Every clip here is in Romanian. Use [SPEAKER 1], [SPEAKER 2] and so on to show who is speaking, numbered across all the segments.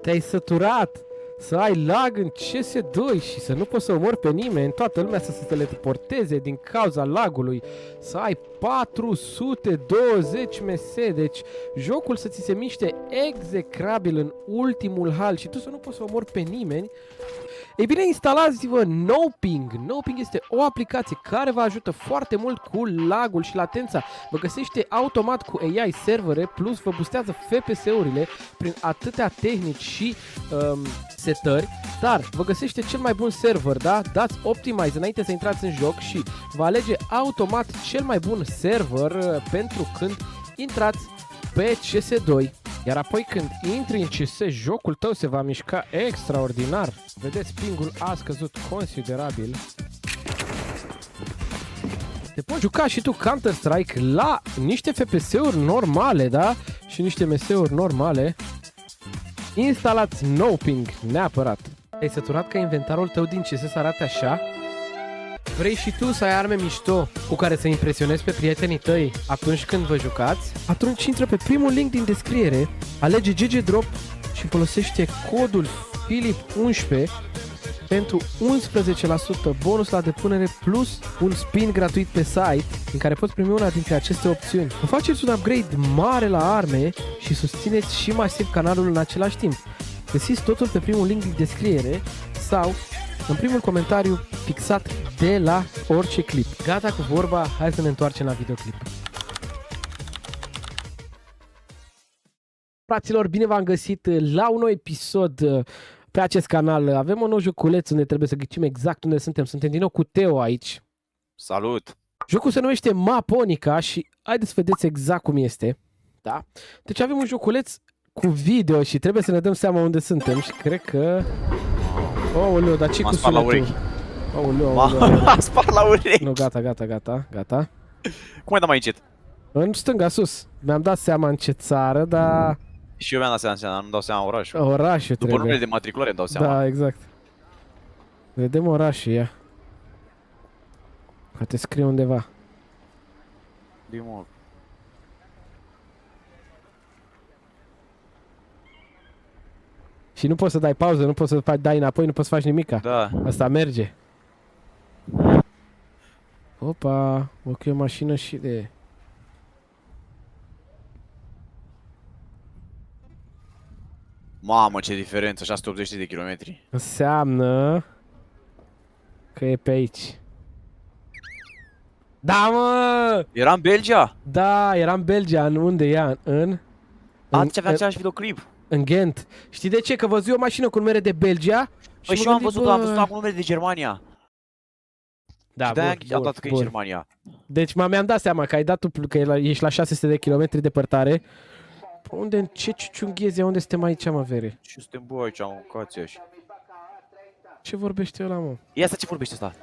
[SPEAKER 1] Te-ai săturat să ai lag în CS2 și să nu poți să omori pe nimeni, toată lumea să se teleporteze din cauza lagului, să ai 420 ms, deci jocul să ți se miște execrabil în ultimul hal și tu să nu poți să omori pe nimeni. Ei bine, instalați-vă NoPing. NoPing este o aplicație care vă ajută foarte mult cu lagul și latența. Vă găsește automat cu AI servere, plus vă boostează FPS-urile prin atâtea tehnici și setări, dar vă găsește cel mai bun server, da? Dați Optimize înainte să intrați în joc și vă alege automat cel mai bun server pentru când intrați pe CS2. Iar apoi când intri în CS, jocul tău se va mișca extraordinar. Vedeți, pingul a scăzut considerabil. Te poți juca și tu Counter-Strike la niște FPS-uri normale, da? Și niște MS-uri normale. Instalați NoPing, neapărat. Ai săturat ca inventarul tău din CS să arate așa? Vrei și tu să ai arme mișto cu care să impresionezi pe prietenii tăi atunci când vă jucați? Atunci intră pe primul link din descriere, alege GG Drop și folosește codul Filip11 pentru 11% bonus la depunere plus un spin gratuit pe site în care poți primi una dintre aceste opțiuni. Vă faceți un upgrade mare la arme și susțineți și masiv canalul în același timp. Găsiți totul pe primul link din descriere sau în primul comentariu fixat de la orice clip. Gata cu vorba, hai să ne întoarcem la videoclip. Fraților, bine v-am găsit la un nou episod pe acest canal. Avem un nou joculeț unde trebuie să ghicim exact unde suntem. Suntem din nou cu Teo aici.
[SPEAKER 2] Salut!
[SPEAKER 1] Jocul se numește Maponica și haideți să vedeți exact cum este. Da? Deci avem un joculeț cu video și trebuie să ne dăm seama unde suntem și cred că... Aoleu, dar ce cu sunetul?
[SPEAKER 2] M-a spart la urechi!
[SPEAKER 1] Nu, gata.
[SPEAKER 2] Cum ai dat mai încet?
[SPEAKER 1] În stânga, sus. Mi-am dat seama în ce țară, dar...
[SPEAKER 2] Și eu mi-am dat seama, nu-mi dau seama orașul.
[SPEAKER 1] Orașul
[SPEAKER 2] După
[SPEAKER 1] trebuie.
[SPEAKER 2] numele de matriculare îmi dau seama.
[SPEAKER 1] Da, exact. Vedem orașul, ia. Poate scrie undeva.
[SPEAKER 2] Dimul.
[SPEAKER 1] Și nu poți să dai pauză, nu poți să dai înapoi, nu poți să faci nimica.
[SPEAKER 2] Da.
[SPEAKER 1] Asta merge. Opa, ok, o mașină și de...
[SPEAKER 2] Mamă, ce diferență, 680 de kilometri.
[SPEAKER 1] Înseamnă că e pe aici. Da, mă!
[SPEAKER 2] Era în Belgia?
[SPEAKER 1] Da, era în Belgia, în unde ea?
[SPEAKER 2] Atunci avea același videoclip.
[SPEAKER 1] În Ghent. Știi de ce? Că văzui o mașină cu numere de Belgia.
[SPEAKER 2] Păi și eu am văzut acum numere de Germania.
[SPEAKER 1] Da,
[SPEAKER 2] și de-aia am dat că e Germania.
[SPEAKER 1] Deci mi-am dat seama că ai dat tu, că ești la 600 de kilometri departare. Unde, în ce ciuciunghezi, unde suntem aici, mă, vere?
[SPEAKER 2] Și suntem bă aici, am cații așa.
[SPEAKER 1] Ce vorbește ăla, mă?
[SPEAKER 2] Ia asta, ce vorbește asta?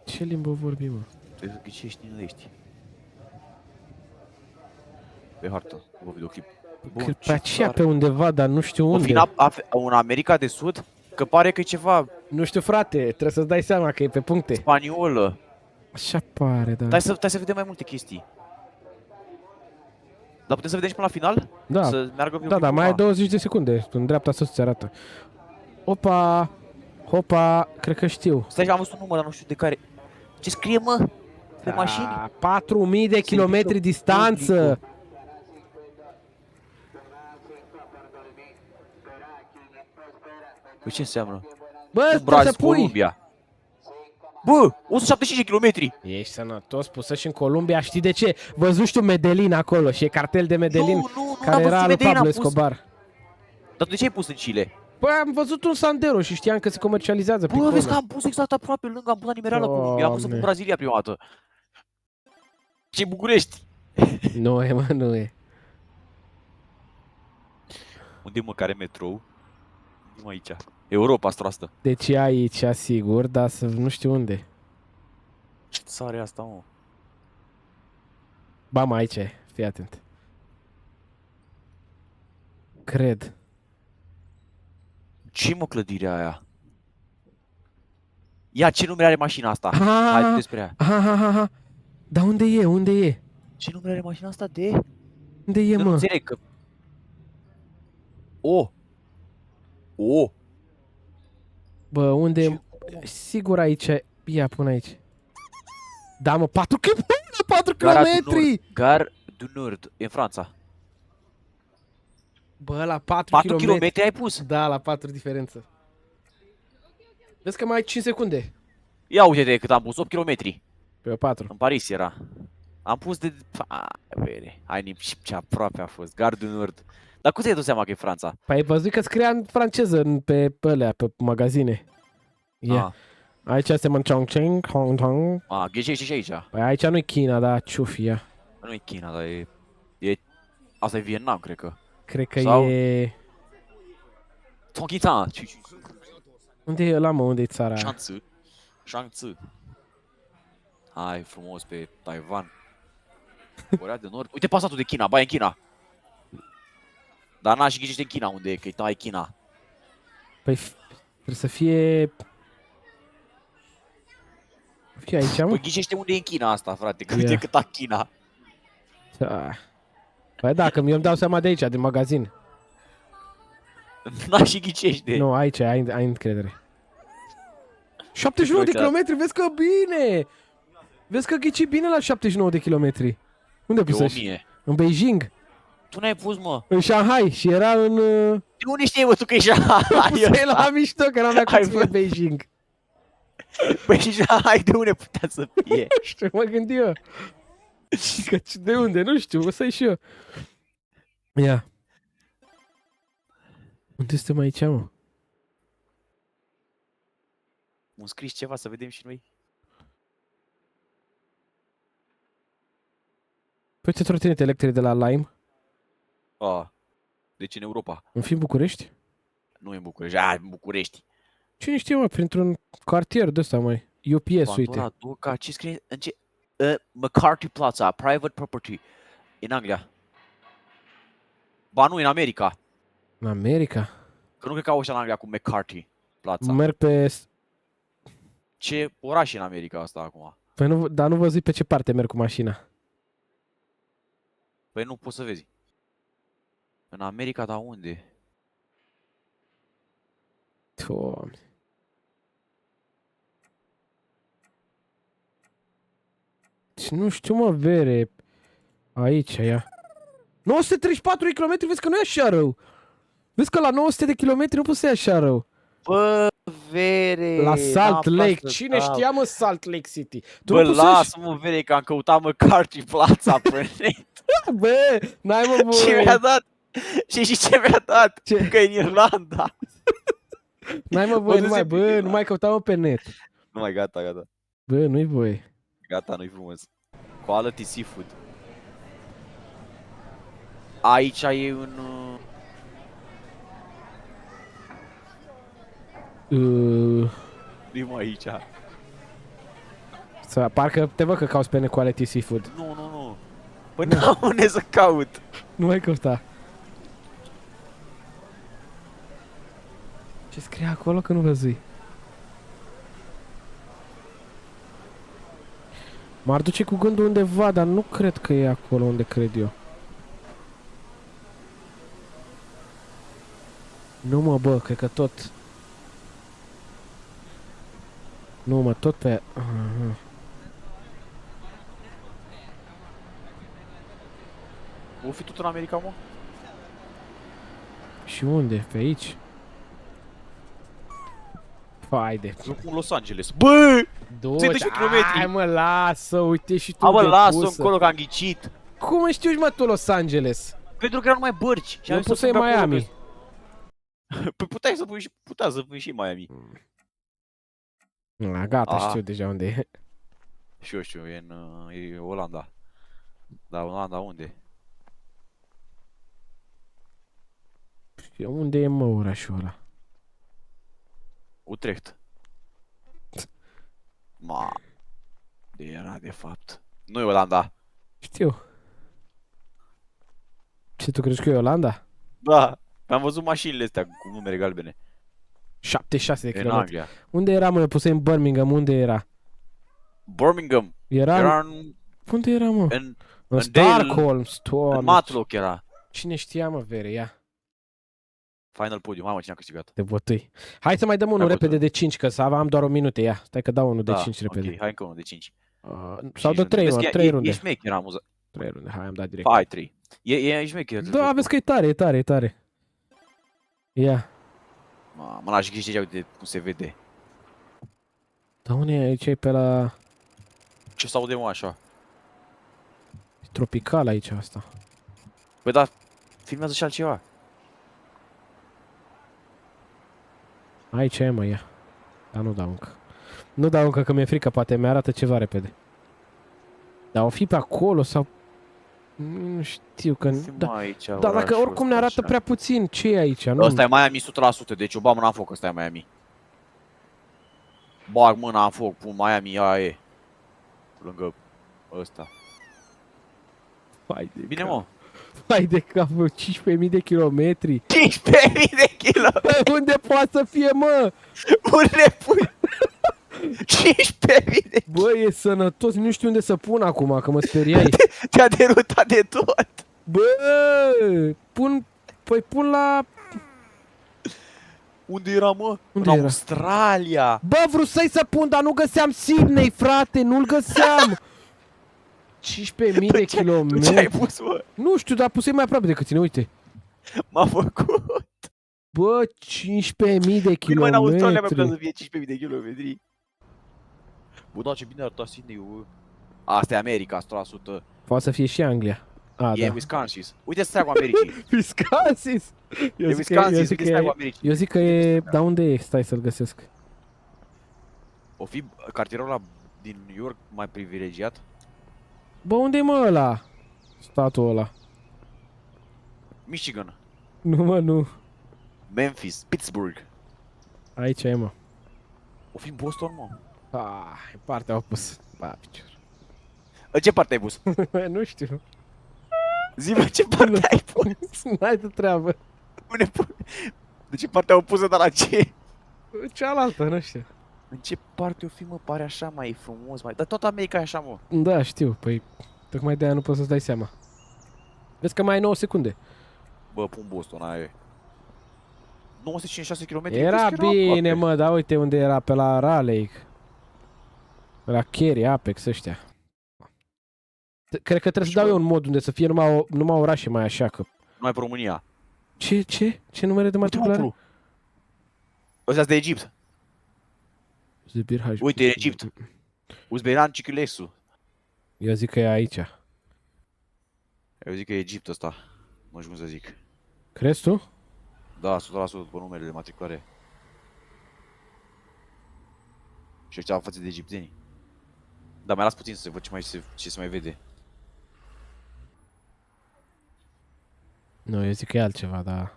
[SPEAKER 1] Ce limbă vorbi, mă?
[SPEAKER 2] Trebuie să ghicești din ești. Pe hartă, după videoclip.
[SPEAKER 1] Pe aceea pe undeva, dar nu știu unde.
[SPEAKER 2] În America de Sud? Că pare că e ceva...
[SPEAKER 1] Nu știu, frate, trebuie să-ți dai seama că e pe puncte.
[SPEAKER 2] Spaniolă.
[SPEAKER 1] Așa pare, da.
[SPEAKER 2] Stai să vedem mai multe chestii. Dar putem să vedem și până la final?
[SPEAKER 1] Da,
[SPEAKER 2] să meargă
[SPEAKER 1] da, mai ai 20 de secunde. În dreapta sus ți arată. Opa, hopa, cred că știu.
[SPEAKER 2] Stai, am văzut un număr, dar nu știu de care. Ce scrie, mă? Pe mașini?
[SPEAKER 1] 4000 de kilometri distanță.
[SPEAKER 2] Păi ce înseamnă?
[SPEAKER 1] Bă,
[SPEAKER 2] Brazil,
[SPEAKER 1] să pui.
[SPEAKER 2] Columbia. Bă, 175 km.
[SPEAKER 1] Ești sănătos, pusă și în Columbia, știi de ce? Văzut știu Medellin acolo și e cartel de Medellin care era lui Pablo Escobar.
[SPEAKER 2] Dar de ce ai pus în Chile?
[SPEAKER 1] Păi am văzut un Sandero și știam că se comercializează pe
[SPEAKER 2] Bă, vezi că am pus exact aproape lângă, am pus la nimereală Columbia, am pus în Brazilia prima dată. Ce București?
[SPEAKER 1] Nu e, mă, nu e.
[SPEAKER 2] Unde mă, care metrou? Nu aici. Europa stroastă.
[SPEAKER 1] Deci e aici, sigur, dar să nu știu unde.
[SPEAKER 2] Ce țară e asta, mă?
[SPEAKER 1] Ba, mă, aici e, fii atent. Cred.
[SPEAKER 2] Ce mă, clădirea aia? Ia, ce numere are mașina asta? Hai despre ea.
[SPEAKER 1] Dar unde e? Unde e?
[SPEAKER 2] Ce numer are mașina asta de?
[SPEAKER 1] Unde e,
[SPEAKER 2] Nu
[SPEAKER 1] mă?
[SPEAKER 2] înțeleg că... O!
[SPEAKER 1] Bă, unde
[SPEAKER 2] Ce?
[SPEAKER 1] e? Sigur aici. Ia, pun aici. Da, mă, 4 km. 4
[SPEAKER 2] Gara du
[SPEAKER 1] km.
[SPEAKER 2] Nord. Gar du Nord. E în Franța.
[SPEAKER 1] Bă, la 4
[SPEAKER 2] 4
[SPEAKER 1] km.
[SPEAKER 2] km ai pus?
[SPEAKER 1] Da, la 4 diferență. Vezi că mai ai 5 secunde.
[SPEAKER 2] Ia uite-te cât am pus, 8 km.
[SPEAKER 1] Pe 4.
[SPEAKER 2] În Paris era. Am pus de... Vere, ai nimci ce aproape a fost. Gar du Nord. Dar cum ți-ai dat seama că e Franța?
[SPEAKER 1] Păi ai văzut că scria în franceză pe alea, pe magazine. Ia.
[SPEAKER 2] Ah,
[SPEAKER 1] Aici se mă Chongqing, Hong Kong.
[SPEAKER 2] ghicește și aici.
[SPEAKER 1] Păi aici nu-i China, dar ciufi, ia.
[SPEAKER 2] Nu e China, dar e... Asta e Vietnam, cred că.
[SPEAKER 1] Cred că
[SPEAKER 2] Sau-
[SPEAKER 1] e...
[SPEAKER 2] Tonghita.
[SPEAKER 1] Unde e ăla, mă? Unde e țara aia?
[SPEAKER 2] Shangzi. Shangzi. Hai frumos pe Taiwan. Coreea de Nord. Uite pasatul de China, ba e în China. Dar n-a și ghicește în China unde e, că e China.
[SPEAKER 1] Păi trebuie să fie... Fie aici, mă?
[SPEAKER 2] Păi ghicește unde e în China asta, frate, că
[SPEAKER 1] Ia.
[SPEAKER 2] uite cât a China.
[SPEAKER 1] Ah. Păi da, că mi-am dau seama de aici, din magazin.
[SPEAKER 2] N-a și ghicește.
[SPEAKER 1] Nu, aici, ai încredere. 79 de
[SPEAKER 2] Uite.
[SPEAKER 1] kilometri, vezi că bine! Vezi că ghici bine la 79 de kilometri. Unde
[SPEAKER 2] E
[SPEAKER 1] pusești?
[SPEAKER 2] 1000.
[SPEAKER 1] În Beijing,
[SPEAKER 2] Tu n-ai pus, mă.
[SPEAKER 1] în Shanghai și era în...
[SPEAKER 2] De unde știi, bă, tu că e Shanghai
[SPEAKER 1] Pusei la
[SPEAKER 2] ăsta?
[SPEAKER 1] mișto, că n-am cum
[SPEAKER 2] Hai,
[SPEAKER 1] să fie
[SPEAKER 2] bă.
[SPEAKER 1] Beijing.
[SPEAKER 2] Păi și Shanghai de unde putea să fie?
[SPEAKER 1] Nu știu, mă gândi eu. Și că de unde, nu știu, o să-i și eu. Ia. Unde suntem aici, mă?
[SPEAKER 2] Un scris ceva să vedem și noi.
[SPEAKER 1] Păi uite trotinete electrice de la Lime.
[SPEAKER 2] Deci în Europa.
[SPEAKER 1] În fi în București?
[SPEAKER 2] Nu e în București. În București.
[SPEAKER 1] Cine știe, mă, printr-un cartier de ăsta, măi. UPS, uite.
[SPEAKER 2] Pandora, Duca, ce scrie? În ce? McCarthy Plaza, private property. În Anglia. Ba nu, în America.
[SPEAKER 1] În America?
[SPEAKER 2] Că nu cred că au ăștia în Anglia cu McCarthy Plaza.
[SPEAKER 1] Merg pe...
[SPEAKER 2] Ce oraș e în America asta acum?
[SPEAKER 1] Păi nu, dar nu vă zic pe ce parte merg cu mașina.
[SPEAKER 2] Păi nu poți să vezi. În America, dar unde?
[SPEAKER 1] Doamne. Și nu știu, mă, vere. Aici, ia. 934 de km, vezi că nu e așa rău. Vezi că la 900 de km nu poți să iei așa rău.
[SPEAKER 2] Bă, vere.
[SPEAKER 1] La Salt
[SPEAKER 2] n-am
[SPEAKER 1] Lake.
[SPEAKER 2] pas să
[SPEAKER 1] Cine
[SPEAKER 2] stau.
[SPEAKER 1] știa, mă, Salt Lake City? Tu
[SPEAKER 2] Bă,
[SPEAKER 1] nu poți să
[SPEAKER 2] lasă-mă, vere, că am căutat McCarthy Plaza pe net.
[SPEAKER 1] Bă, n-ai, mă,
[SPEAKER 2] Ce
[SPEAKER 1] voie.
[SPEAKER 2] mi-a dat? Și ce mi-a dat?
[SPEAKER 1] Ce?
[SPEAKER 2] Că e în Irlanda.
[SPEAKER 1] N-ai, mă, voie,
[SPEAKER 2] Mă
[SPEAKER 1] nu mai,
[SPEAKER 2] duce
[SPEAKER 1] bă,
[SPEAKER 2] prima.
[SPEAKER 1] nu mai căuta, mă, pe net.
[SPEAKER 2] Nu mai, gata, gata.
[SPEAKER 1] Bă, nu-i voie.
[SPEAKER 2] Gata, nu-i frumos. Quality seafood. Aici e un... Nu aici.
[SPEAKER 1] Parcă te văd că cauți pe Quality Seafood.
[SPEAKER 2] Nu, nu, nu. Păi n-am unde să caut.
[SPEAKER 1] Nu mai căuta. Ce scrie acolo că nu văzui? M-ar duce cu gândul undeva, dar nu cred că e acolo unde cred eu. Nu, mă, bă, cred că tot... Nu, mă, tot pe... Aha.
[SPEAKER 2] O fi tot în America, mă?
[SPEAKER 1] Și unde? Pe aici? Haide.
[SPEAKER 2] Eu cu Los Angeles. Bă!
[SPEAKER 1] Du-te,
[SPEAKER 2] 10 kilometri.
[SPEAKER 1] hai, mă, lasă, uite și tu
[SPEAKER 2] A, bă,
[SPEAKER 1] de
[SPEAKER 2] lasă-o
[SPEAKER 1] pusă.
[SPEAKER 2] încolo că am ghicit.
[SPEAKER 1] Cum știu, mă, tu Los Angeles?
[SPEAKER 2] Pentru că erau numai bărci. Și
[SPEAKER 1] Eu
[SPEAKER 2] am zis
[SPEAKER 1] pus să-i
[SPEAKER 2] pun pe acolo,
[SPEAKER 1] Miami.
[SPEAKER 2] că- Păi puteai să pui și... Putea să pui și Miami.
[SPEAKER 1] Gata,
[SPEAKER 2] Ah.
[SPEAKER 1] știu deja unde e.
[SPEAKER 2] Și eu știu, e în e Olanda. Da, Olanda unde?
[SPEAKER 1] Unde e, mă, orașul ăla?
[SPEAKER 2] Utrecht. Ma. De era de fapt. Nu e Olanda.
[SPEAKER 1] Știu. Ce, tu crezi că e Olanda?
[SPEAKER 2] Da. Am văzut mașinile astea cu numere galbene.
[SPEAKER 1] 76 de
[SPEAKER 2] În
[SPEAKER 1] km.
[SPEAKER 2] Anglia.
[SPEAKER 1] Unde era, mă? Puse în Birmingham, unde era?
[SPEAKER 2] Birmingham.
[SPEAKER 1] Era...
[SPEAKER 2] Era în...
[SPEAKER 1] Unde era, mă?
[SPEAKER 2] în
[SPEAKER 1] În
[SPEAKER 2] În
[SPEAKER 1] Stockholm,
[SPEAKER 2] În
[SPEAKER 1] Doamne.
[SPEAKER 2] Matlock era.
[SPEAKER 1] Cine știa, mă, Vere, ia.
[SPEAKER 2] Final podium, mamă, cine a câștigat.
[SPEAKER 1] Te bătâi. Hai să mai dăm unul
[SPEAKER 2] Hai,
[SPEAKER 1] repede
[SPEAKER 2] bătâi.
[SPEAKER 1] de 5, că să am doar o minute, ia. Stai că dau unul de 5 repede.
[SPEAKER 2] ok, hai încă unul de 5.
[SPEAKER 1] Sau de 3, mă, 3 runde.
[SPEAKER 2] E șmecher, amuză.
[SPEAKER 1] 3 runde, hai, am dat direct.
[SPEAKER 2] Hai, 3. E șmecher.
[SPEAKER 1] Da, vezi că e tare, e tare, e tare. Ia.
[SPEAKER 2] Mă, n-aș ghiși de cum se vede.
[SPEAKER 1] Da, unde e aici? E pe la...
[SPEAKER 2] Ce s-aude, mă, așa?
[SPEAKER 1] E tropical aici asta.
[SPEAKER 2] Păi da, filmează și altceva.
[SPEAKER 1] Aici e, mă, ia. Dar nu dau încă. Nu dau încă, că mi-e frică, poate mi-arată ceva repede. Dar o fi pe acolo sau... Nu știu că... Da,
[SPEAKER 2] Aici,
[SPEAKER 1] da, dacă oricum ne arată prea puțin, ce e aici? Nu...
[SPEAKER 2] Ăsta e Miami 100%, deci eu bag mâna în foc, ăsta e Miami. Bag mâna în foc, pun Miami, aia e. Lângă ăsta.
[SPEAKER 1] Hai de
[SPEAKER 2] Bine,
[SPEAKER 1] cap.
[SPEAKER 2] mă.
[SPEAKER 1] Hai de cap, 15.000 de kilometri.
[SPEAKER 2] 15.000 de kilo.
[SPEAKER 1] Unde poate să fie, mă?
[SPEAKER 2] Unde pui? 15.000 de...
[SPEAKER 1] Bă, e sănătos, nu știu unde să pun acum, că mă speriai.
[SPEAKER 2] Te-a derutat de tot.
[SPEAKER 1] Bă, pun... Păi pun la...
[SPEAKER 2] Unde era, mă?
[SPEAKER 1] Unde
[SPEAKER 2] în
[SPEAKER 1] era?
[SPEAKER 2] Australia.
[SPEAKER 1] Bă, vrusai să pun, dar nu găseam Sydney, frate, nu-l găseam. 15.000 de
[SPEAKER 2] Ce ai
[SPEAKER 1] kilometri.
[SPEAKER 2] pus, mă?
[SPEAKER 1] Nu știu, dar pusei mai aproape decât tine, uite.
[SPEAKER 2] M-a făcut.
[SPEAKER 1] Bă, 15.000 de
[SPEAKER 2] Bine, mă, în Australia mi-a
[SPEAKER 1] kilometri.
[SPEAKER 2] plăcut să fie 15.000 de kilometri. Bă, da, ce bine arăta Sydney-ul. Asta e America, 100%.
[SPEAKER 1] Poate să fie și Anglia. A,
[SPEAKER 2] E
[SPEAKER 1] da.
[SPEAKER 2] Wisconsin. Uite steagul Americii.
[SPEAKER 1] Wisconsin.
[SPEAKER 2] E Wisconsin, uite steagul Americii.
[SPEAKER 1] Eu zic că e... Dar unde e? Stai să-l găsesc.
[SPEAKER 2] O fi cartierul ăla din New York mai privilegiat?
[SPEAKER 1] Bă, unde e, mă, ăla? Statul ăla.
[SPEAKER 2] Michigan,
[SPEAKER 1] Nu, mă, nu.
[SPEAKER 2] Memphis, Pittsburgh.
[SPEAKER 1] Aici e, mă.
[SPEAKER 2] O fi în Boston, mă.
[SPEAKER 1] Ah, e partea opus. Ba, picior.
[SPEAKER 2] În ce parte ai pus?
[SPEAKER 1] Nu știu.
[SPEAKER 2] Zi-mă ce parte ai pus?
[SPEAKER 1] N-ai de treabă.
[SPEAKER 2] Unde pun? De ce parte au pus-o, dar la ce?
[SPEAKER 1] Cealaltă, nu știu.
[SPEAKER 2] În ce parte o fi, mă? Pare așa mai frumos, mai... Dar tot America e așa, mă.
[SPEAKER 1] Da, știu. Păi, tocmai de-aia nu poți să-ți dai seama. Vezi că mai ai 9 secunde.
[SPEAKER 2] Bă, pun Boston, aia e. 956 km.
[SPEAKER 1] Era bine, mă, dar uite unde era, pe la Raleigh. Pe la Kerry, Apex, ăștia. Cred că trebuie să dau eu un mod unde să fie numai orașe mai așa, că...
[SPEAKER 2] Numai pe România.
[SPEAKER 1] Ce? Ce? Ce numere de matriculare?
[SPEAKER 2] Ăsta de Egipt.
[SPEAKER 1] Zibir,
[SPEAKER 2] Uite, Egipt. Uzbeiran Cichilesu.
[SPEAKER 1] Eu zic că e aici.
[SPEAKER 2] Eu zic că e Egipt ăsta. Nu știu cum să zic.
[SPEAKER 1] Crezi tu?
[SPEAKER 2] Da, 100% după numele de matriculare. Și ăștia au față de egipteni. Dar mai las puțin să se văd ce se mai vede.
[SPEAKER 1] Nu, eu zic că e altceva, dar...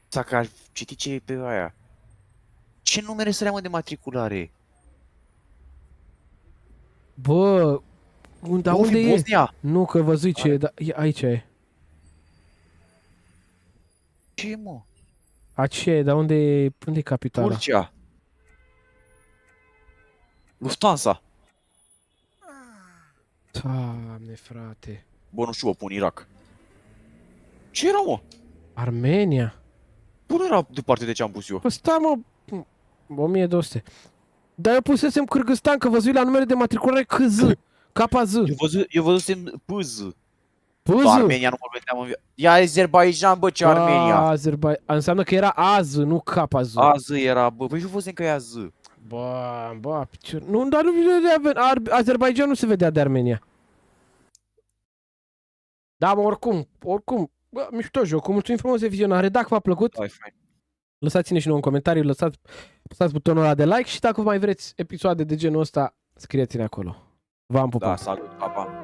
[SPEAKER 2] Dacă aș citi ce e pe aia. Ce numere să mă de matriculare?
[SPEAKER 1] Bă, dar unde e?
[SPEAKER 2] Bosnia?
[SPEAKER 1] Nu, că văzui ce e, dar aici e.
[SPEAKER 2] Ce e, mă?
[SPEAKER 1] Aici e, dar unde e capitala?
[SPEAKER 2] Turcia. Lufthansa.
[SPEAKER 1] Doamne, frate.
[SPEAKER 2] Bă, nu știu, o pun Irak. Ce era, mă?
[SPEAKER 1] Armenia?
[SPEAKER 2] Bă, nu era departe de ce am pus eu.
[SPEAKER 1] Bă, stai, mă, 1200. Dar eu pusesem Kyrgyzstan, că văzui la numere de matriculare KZ. KZ.
[SPEAKER 2] Eu văzusem PZ.
[SPEAKER 1] PZ?
[SPEAKER 2] Armenia nu mă vedeam în viață. E Azerbaijan, bă, ce Armenia.
[SPEAKER 1] Înseamnă că era AZ, nu KZ.
[SPEAKER 2] AZ era, bă, păi eu văzusem că e AZ.
[SPEAKER 1] Bă, picior. Nu, dar nu vedea Azerbaijan nu se vedea de Armenia. Da, mă, oricum, bă, mișto jocul, mulțumim frumos de vizionare, dacă v-a plăcut,
[SPEAKER 2] Hai, fain.
[SPEAKER 1] lăsați-ne și nouă în comentarii, lăsați butonul ăla de like și dacă mai vreți episoade de genul ăsta, scrieți-ne acolo. V-am pupat.
[SPEAKER 2] Da, salut, pa, pa.